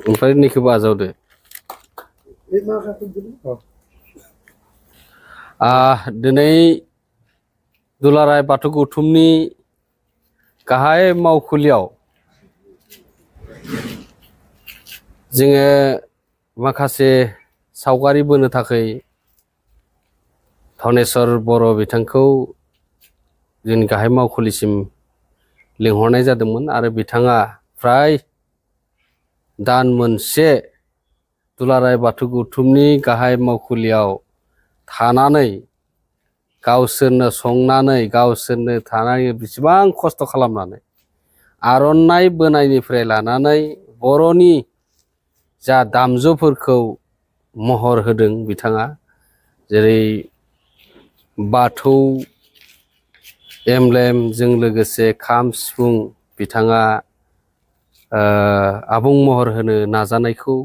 ओमफ्राय नैखौबो आजावदो। दिनै दुलाराय बाथौ गौथुमनि गाहाय मावखुलियाव जोङो माखासे सावगारि बोनो थाखाय धनेस्वर बर' बिथांखौ जोंनि गाहाय मावखुलिसिम लिंहरनाय जादोंमोन आरो बिथाङा फ्राय दान मोनसे दुलाराय बाथौ गौथुमनि गाहाय मावखुलियाव थानानै गावसोरनो संनानै गावसोरनो थानानै बेसेबां खस्थ' खालामनानै आर'नाइ बोनायनिफ्राय लानानै बर'नि जा दामजुफोरखौ महर होदों बिथाङा, जेरै बाथौ एमब्लेमजों लोगोसे खाम सिफुं बिथाङा आबुं महर होनो नाजानायखौ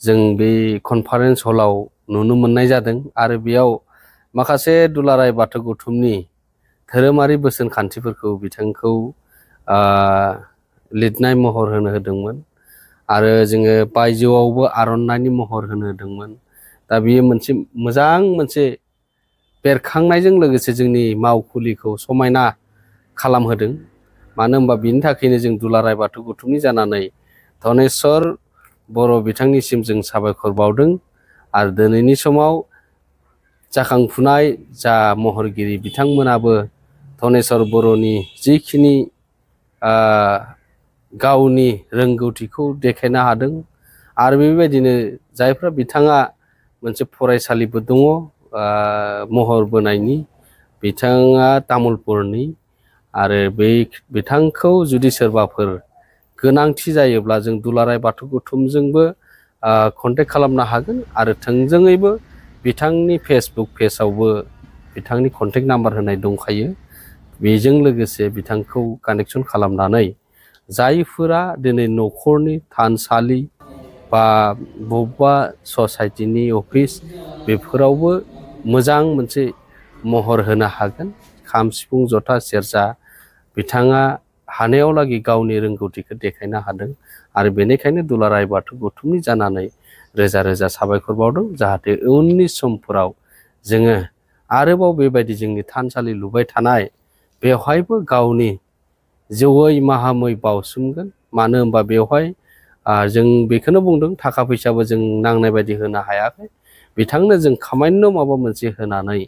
जों बे कनफारेन्स हलाव नुनो मोननाय जादों आरो बेयाव माखासे दुलाराय बाथौ गौथुमनि धोरोमारि बोसोन खान्थिफोरखौ बिथांखौ लिरनाय महर होनो होदोंमोन आरो जोङो बायजोआवबो आर'नाइनि महर होनो होदोंमोन। दा बेयो मोनसे मोजां मोनसे बेरखांनायजों लोगोसे जोंनि मावखुलिखौ समायना खालामहोदों। मानो होनबा बिनि थाखायनो जों दुलाराय बाथौ गौथुमनि जानानै धनेस्वर बर' बिथांनिसिम जों साबायखर बावदों आरो दिनैनि समाव जाखांफुनाय जा महरगिरि बिथांमोनाबो धनेस्वर बर'नि जिखिनि गावनि रोंगौथिखौ देखायनो हादों आरो बेबायदिनो जायफ्रा बिथाङा मोनसे फरायसालिबो दङ महर बोनायनि, बिथाङा तामुलपुरनि आरो बिथांखौ जुदि सोरबाफोर गोनांथि जायोब्ला जों दुलाराय बाथौ गौथुमजोंबो कन्टेक्ट खालामनो हागोन आरो थोंजोङैबो बिथांनि फेसबुक पेजआवबो बिथांनि कन्टेक्ट नाम्बार होनाय दंखायो। बेजों लोगोसे बिथांखौ कानेक्सन खालामनानै जायफोरा दिनै न'खरनि थानसालि बा बबेबा ससाइटिनि अफिस बेफोरावबो मोजां मोनसे महर होनो हागोन। खाम सिफुं जथा सेरजा बिथाङा हानायावलागै गावनि रोंगौथिखौ देखायनो हादों आरो बेनिखायनो दुलाराय बाथौ गौथुमनि जानानै रोजा रोजा साबायखर बावदों। जाहाथे उननि समफोराव जोङो आरोबाव बेबायदि जोंनि थानसालि लुबाय थानाय बेवहायबो गावनि जौयै माहामै बावसोमगोन। मानो होनबा बेवहाय जों बेखौनो बुंदों, थाखा फैसाबो जों नांनाय बायदि होनो हायाखै। बिथांनो जों खामानिनो माबा मोनसे होनानै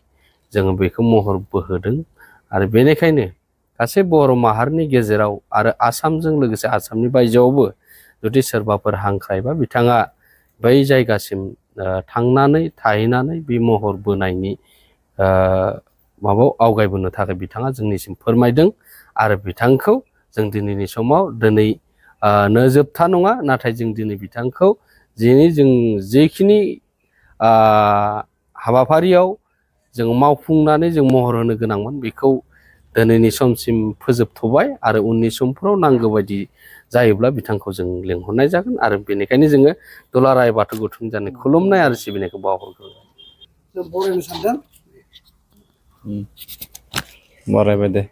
जोङो बेखौ महर बोहोदों आरो बेनिखायनो गासै बर' माहारिनि गेजेराव आरो आसामजों लोगोसे आसामनि बायजोआवबो जुदि सोरबाफोर हांख्रायबा बिथाङा बै जायगासिम थांनानै थाहैनानै बे महर बोनायनि माबायाव आवगायबोनो थाखाय बिथाङा जोंनिसिम फोरमायदों आरो बिथांखौ जों दिनैनि समाव जोबथा नङा, नाथाय जों दिनै बिथांखौ जों जेखिनि हाबाफारियाव जों मावफुंनानै जों महर होनो गोनांमोन बेखौ दिनैनि समसिम फोजोबथ'बाय आरो उननि समफोराव नांगौ बायदि जायोब्ला बिथांखौ जों लिंहरनाय जागोन आरो बेनिखायनो जोङो दुलाराय बाथौ गौथुमनि जानाय खुलुमनाय आरो सिबिनायखौ बावहरग्रोबाय। बरायबाय दे।